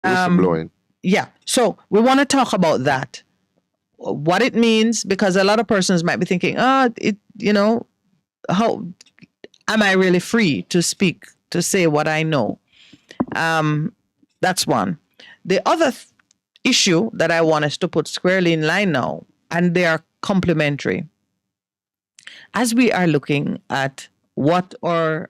Whistleblowing. Yeah. So we want to talk about that. What it means, because a lot of persons might be thinking, how am I really free to speak, to say what I know? That's one. The other issue that I want us to put squarely in line now, and they are complementary. As we are looking at what our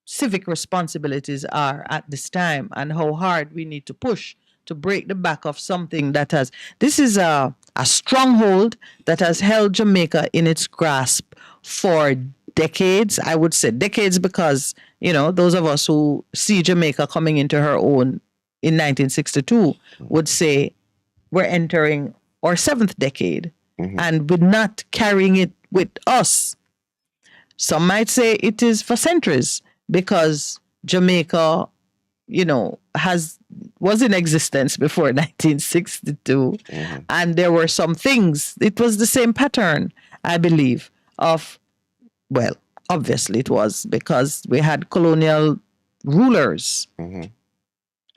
civic responsibilities are at this time and how hard we need to push to break the back of something that has, this is a stronghold that has held Jamaica in its grasp for decades. I would say decades because, those of us who see Jamaica coming into her own in 1962 would say we're entering our seventh decade and we're not carrying it with us. Some might say it is for centuries because Jamaica, was in existence before 1962. And there were some things, it was the same pattern, I believe, obviously it was because we had colonial rulers.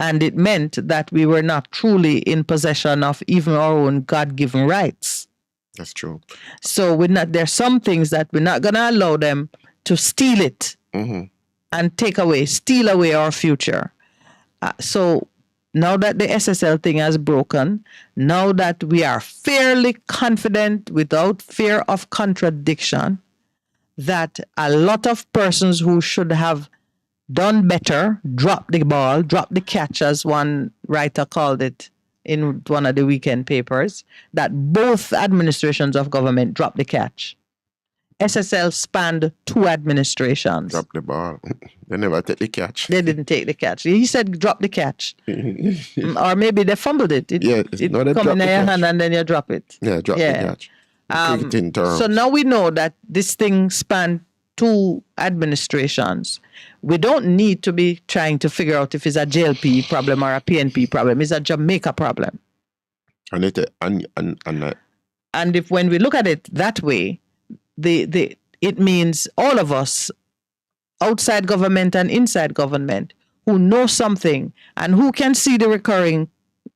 And it meant that we were not truly in possession of even our own God-given rights. That's true. So there's some things that we're not going to allow them to steal it and steal away our future. So now that the SSL thing has broken, now that we are fairly confident without fear of contradiction that a lot of persons who should have done better, dropped the ball, dropped the catch, as one writer called it in one of the weekend papers, that both administrations of government dropped the catch. SSL spanned 2 administrations. Drop the ball. They never take the catch. They didn't take the catch. He said drop the catch. Or maybe they fumbled it. It come in your hand and then you drop it. Yeah, drop the catch. So now we know that this thing spanned 2 administrations. We don't need to be trying to figure out if it's a JLP problem or a PNP problem. It's a Jamaica problem. And if when we look at it that way, it means all of us, outside government and inside government, who know something and who can see the recurring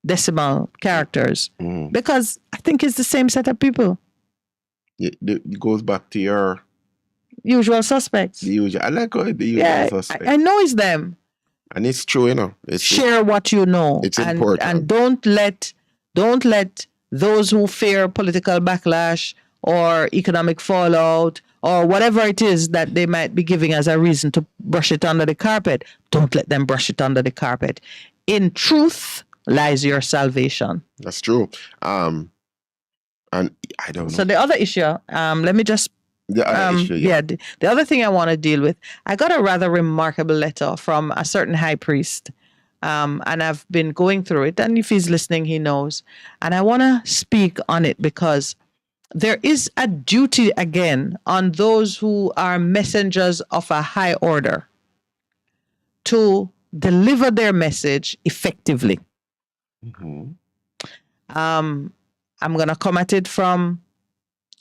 decimal characters, because I think it's the same set of people. It goes back to your usual suspects. I like the usual suspects. I know it's them. And it's true, Share what you know. It's important. And don't let those who fear political backlash or economic fallout or whatever it is that they might be giving as a reason to brush it under the carpet, don't let them brush it under the carpet. In truth lies your salvation. That's true. And I don't know. So the other issue, let me just the other issue, the other thing I want to deal with, I got a rather remarkable letter from a certain high priest, and I've been going through it, and if he's listening, he knows. And I want to speak on it because there is a duty again on those who are messengers of a high order to deliver their message effectively. I'm going to come at it from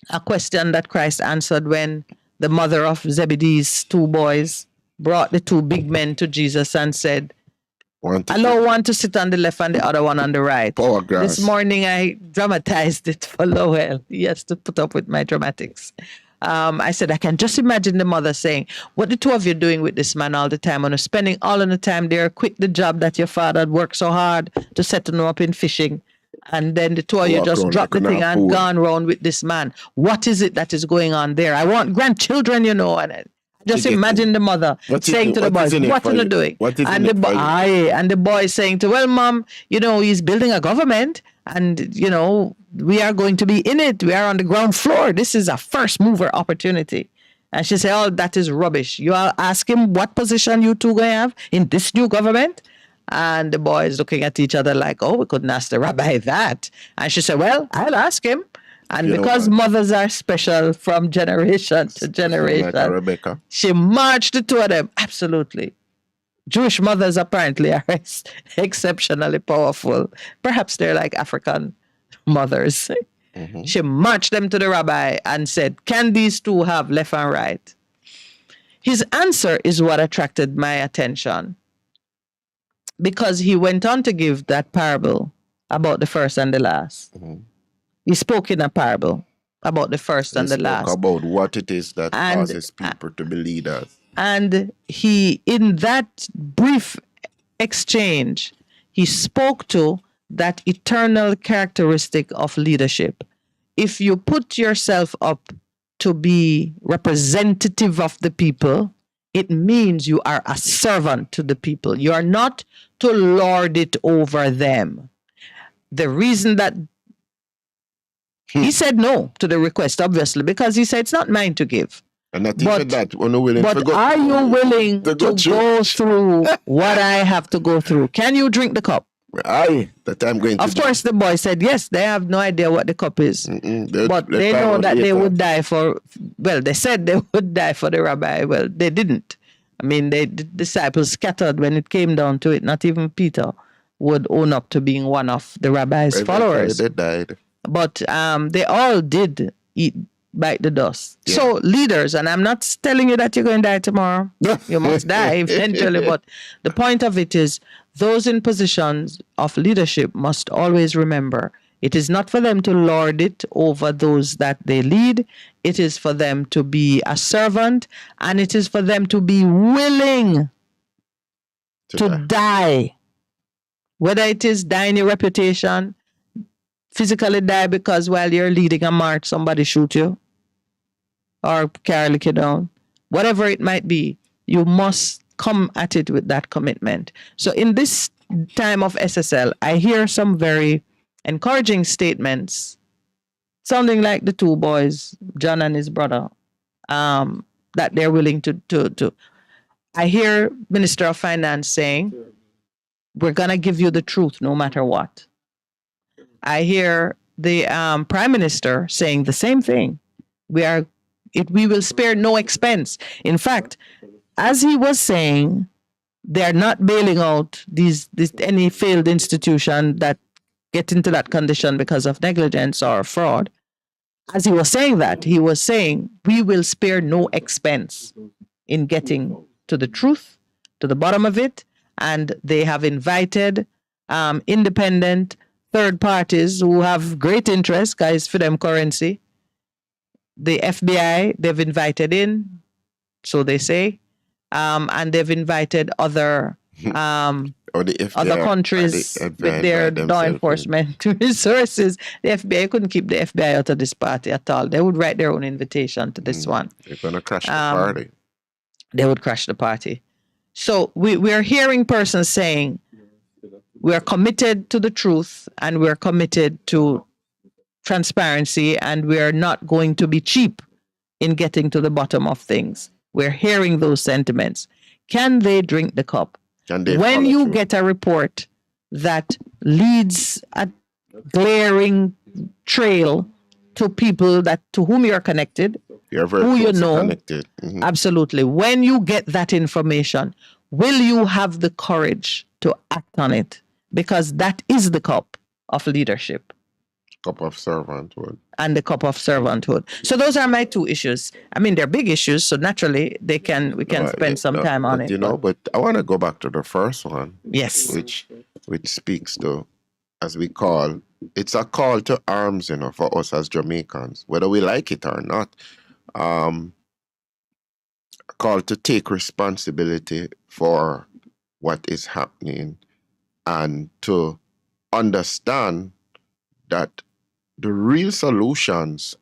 a question that Christ answered when the mother of Zebedee's 2 boys brought the 2 big men to Jesus and said, allow one to sit on the left and the other one on the right. This morning I dramatized it for Lowell. He has to put up with my dramatics. I said, I can just imagine the mother saying, what the 2 of you doing with this man all the time? And spending all of the time there, quit the job that your father had worked so hard to set him up in fishing. And then the 2 of you just dropped the thing and gone around with this man. What is it that is going on there? I want grandchildren, And I just imagine the mother saying to the boys, what are you doing? And the boy saying to, well, Mom, he's building a government and, we are going to be in it. We are on the ground floor. This is a first mover opportunity. And she said, oh, that is rubbish. You all ask him what position you 2 going to have in this new government? And the boys looking at each other like, oh, we couldn't ask the rabbi that. And she said, well, I'll ask him. And because mothers are special from generation to generation, she marched the 2 of them. Absolutely. Jewish mothers apparently are exceptionally powerful. Perhaps they're like African mothers. She marched them to the rabbi and said, can these 2 have left and right? His answer is what attracted my attention. because he went on to give that parable about the first and the last. Mhm. He spoke in a parable about the first He and the spoke last. about what it is that And causes people to be leaders. and he, in that brief exchange, he spoke to that eternal characteristic of leadership. If you put yourself up to be representative of the people, it means you are a servant to the people. You are not to lord it over them. The reason that he said no to the request, obviously, because he said it's not mine to give. And not even that, we're not willing to But go. are you willing to to go go through what I have to go through? Can you drink the cup? Aye, that I'm going to Of course, the boy said yes. They have no idea what the cup is, but they know that they would die for. Well, they said they would die for the rabbi. Well, they didn't. I mean, the disciples scattered when it came down to it. Not even Peter would own up to being one of the rabbi's followers. They died. But they all did bite the dust. Yeah. So leaders, and I'm not telling you that you're going to die tomorrow. You must die eventually. But the point of it is, those in positions of leadership must always remember it is not for them to lord it over those that they lead. It is for them to be a servant, and it is for them to be willing to die. Whether it is die in your reputation, physically die because while you're leading a march, somebody shoot you or carry you down. Whatever it might be, you must come at it with that commitment. So in this time of SSL, I hear some very encouraging statements, sounding like the two boys, John and his brother, that they're willing to. I hear Minister of Finance saying, we're going to give you the truth no matter what. I hear the Prime Minister saying the same thing. We will spare no expense. In fact, as he was saying, they're not bailing out any failed institution that get into that condition because of negligence or fraud. As he was saying that, he was saying, we will spare no expense in getting to the truth, to the bottom of it. And they have invited independent third parties who have great interest, guys, for them currency. The FBI, they've invited in, so they say, and they've invited other other countries with their law enforcement resources. The FBI couldn't keep the FBI out of this party at all. They would write their own invitation to this one. They're going to crash the party. They would crash the party. So we are hearing persons saying, we are committed to the truth and we're committed to transparency and we are not going to be cheap in getting to the bottom of things. We're hearing those sentiments. Can they drink the cup? When you get a report that leads a glaring trail to people to whom you're connected, who you know, absolutely. When you get that information, will you have the courage to act on it? Because that is the cup of leadership. Cup of servanthood. And the cup of servanthood. So those are my two issues. I mean, they're big issues, so naturally we can spend some time on it. But I want to go back to the first one. Yes. Which speaks to, as we call, it's a call to arms, for us as Jamaicans, whether we like it or not. A call to take responsibility for what is happening and to understand that the real solutions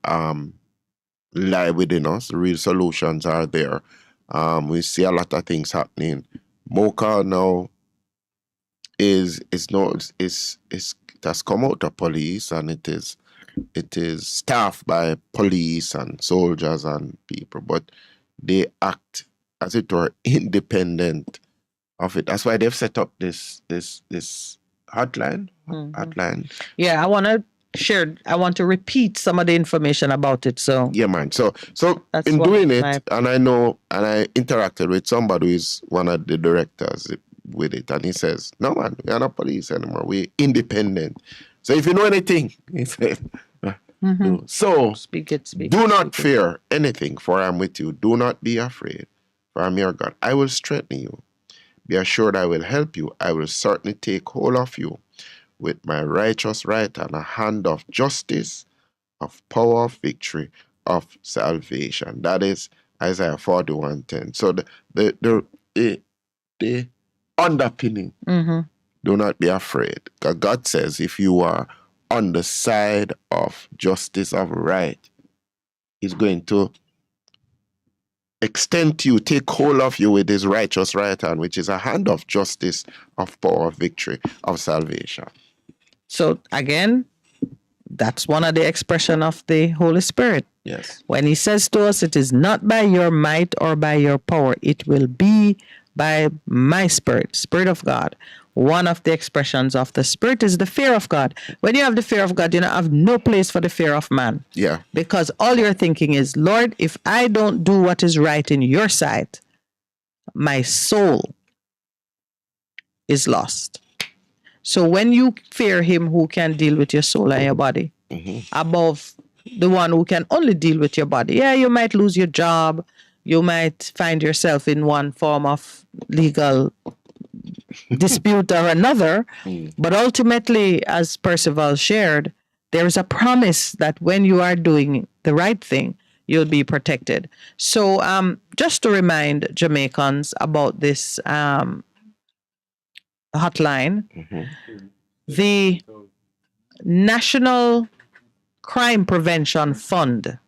lie within us. The real solutions are there. We see a lot of things happening. Mocha now it has come out of police, and it is staffed by police and soldiers and people, but they act as it were independent of it. That's why they've set up this hotline. Hotline. Yeah, I want to repeat some of the information about it. So yeah, man. So in doing it, and I interacted with somebody who is one of the directors with it, and he says, "No, man, we are not police anymore. We're independent. So if you know anything," he said, so do not fear anything, for I am with you. Do not be afraid, for I am your God. I will strengthen you. Be assured I will help you. I will certainly take hold of you with my righteous right and a hand of justice, of power, of victory, of salvation. That is Isaiah 41:10. So the underpinning, do not be afraid. Because God says if you are on the side of justice, of right, He's going to extend to you, take hold of you with His righteous right hand, which is a hand of justice, of power, of victory, of salvation. So again, that's one of the expression of the Holy Spirit. Yes. When He says to us, it is not by your might or by your power, it will be by my Spirit, Spirit of God. One of the expressions of the Spirit is the fear of God. When you have the fear of God, you have no place for the fear of man. Yeah. Because all you're thinking is, Lord, if I don't do what is right in your sight, my soul is lost. So when you fear Him who can deal with your soul and your body, above the one who can only deal with your body, yeah, you might lose your job. You might find yourself in one form of legal dispute or another. But ultimately, as Percival shared, there is a promise that when you are doing the right thing, you'll be protected. So just to remind Jamaicans about this hotline, the National Crime Prevention Fund,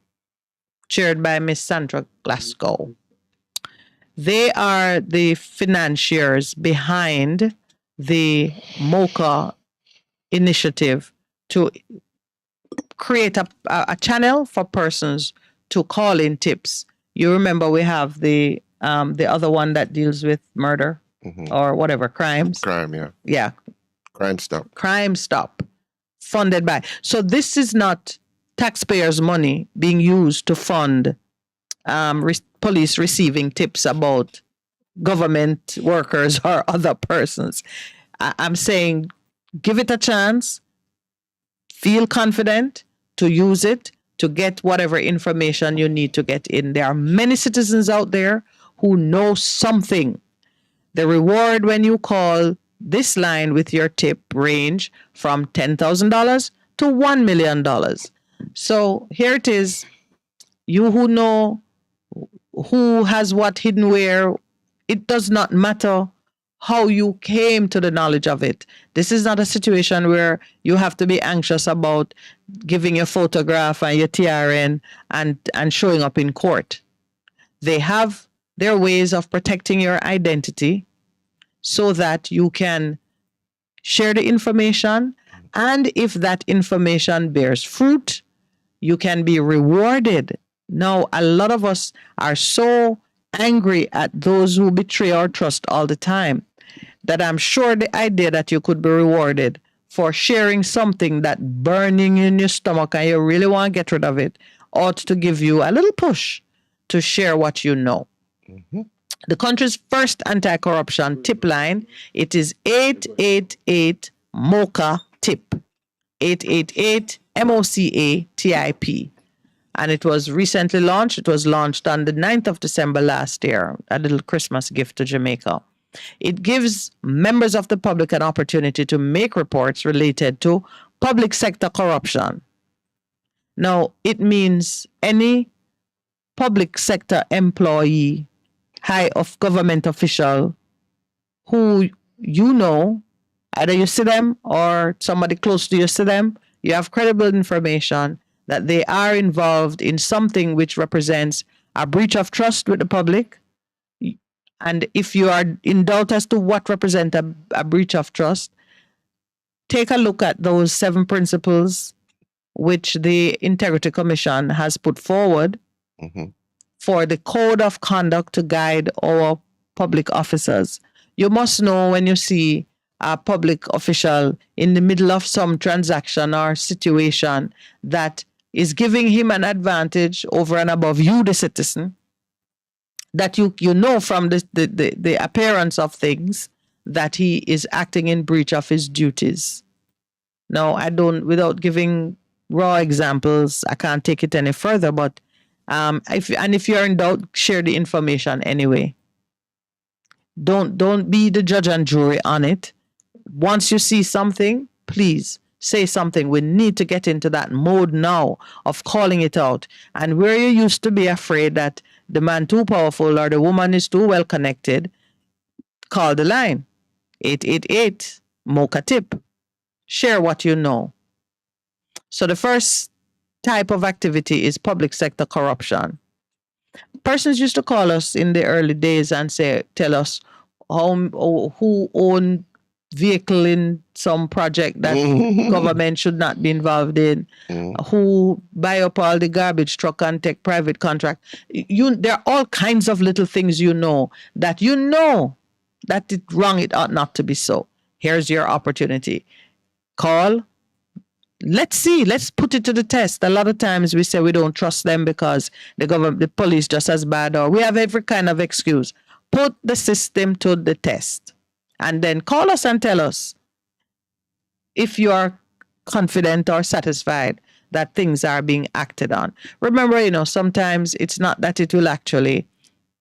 chaired by Miss Sandra Glasgow, they are the financiers behind the MOCA initiative to create a channel for persons to call in tips. You remember we have the other one that deals with murder or whatever, crimes. Crime, yeah. Yeah. Crime Stop. Crime Stop, funded by. So this is not taxpayers' money being used to fund police receiving tips about government workers or other persons. I'm saying give it a chance, feel confident to use it to get whatever information you need to get in. There are many citizens out there who know something. The reward when you call this line with your tip range from $10,000 to $1 million. So here it is. You who know who has what hidden where, it does not matter how you came to the knowledge of it. This is not a situation where you have to be anxious about giving your photograph and your TRN and showing up in court. They have their ways of protecting your identity so that you can share the information. And if that information bears fruit, you can be rewarded. Now, a lot of us are so angry at those who betray our trust all the time that I'm sure the idea that you could be rewarded for sharing something that burning in your stomach and you really want to get rid of it ought to give you a little push to share what you know. The country's first anti-corruption tip line, it is 888 MOCA TIP. 888 MOCA TIP. And it was recently launched. It was launched on the 9th of December last year, a little Christmas gift to Jamaica. It gives members of the public an opportunity to make reports related to public sector corruption. Now, it means any public sector employee, high of government official who you know, either you see them or somebody close to you see them, you have credible information that they are involved in something which represents a breach of trust with the public. And if you are in doubt as to what represents a breach of trust, take a look at those 7 principles which the Integrity Commission has put forward for the code of conduct to guide our public officers. You must know when you see a public official in the middle of some transaction or situation that is giving him an advantage over and above you, the citizen, that you know from the appearance of things that he is acting in breach of his duties. Now, I don't, without giving raw examples, I can't take it any further, but if you're in doubt, share the information anyway. Don't be the judge and jury on it. Once you see something, please say something. We need to get into that mode now of calling it out. And where you used to be afraid that the man too powerful or the woman is too well connected, call the line 888 Mocha Tip. Share what you know. So the first type of activity is public sector corruption. Persons used to call us in the early days and tell us who owned vehicle in some project that government should not be involved in, who buy up all the garbage truck and take private contract. There are all kinds of little things that it's wrong, it ought not to be so. Here's your opportunity. Call. Let's put it to the test. A lot of times we say we don't trust them because the police just as bad, or we have every kind of excuse. Put the system to the test. And then call us and tell us if you are confident or satisfied that things are being acted on. Remember, sometimes it's not that it will actually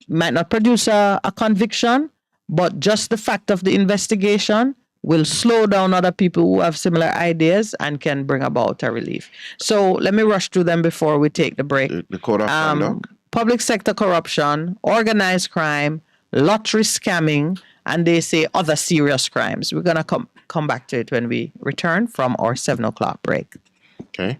might not produce a conviction, but just the fact of the investigation will slow down other people who have similar ideas and can bring about a relief. So let me rush through them before we take the break. The code of conduct. Public sector corruption, organized crime, lottery scamming, and they say other serious crimes. We're going to come back to it when we return from our 7 o'clock break. Okay.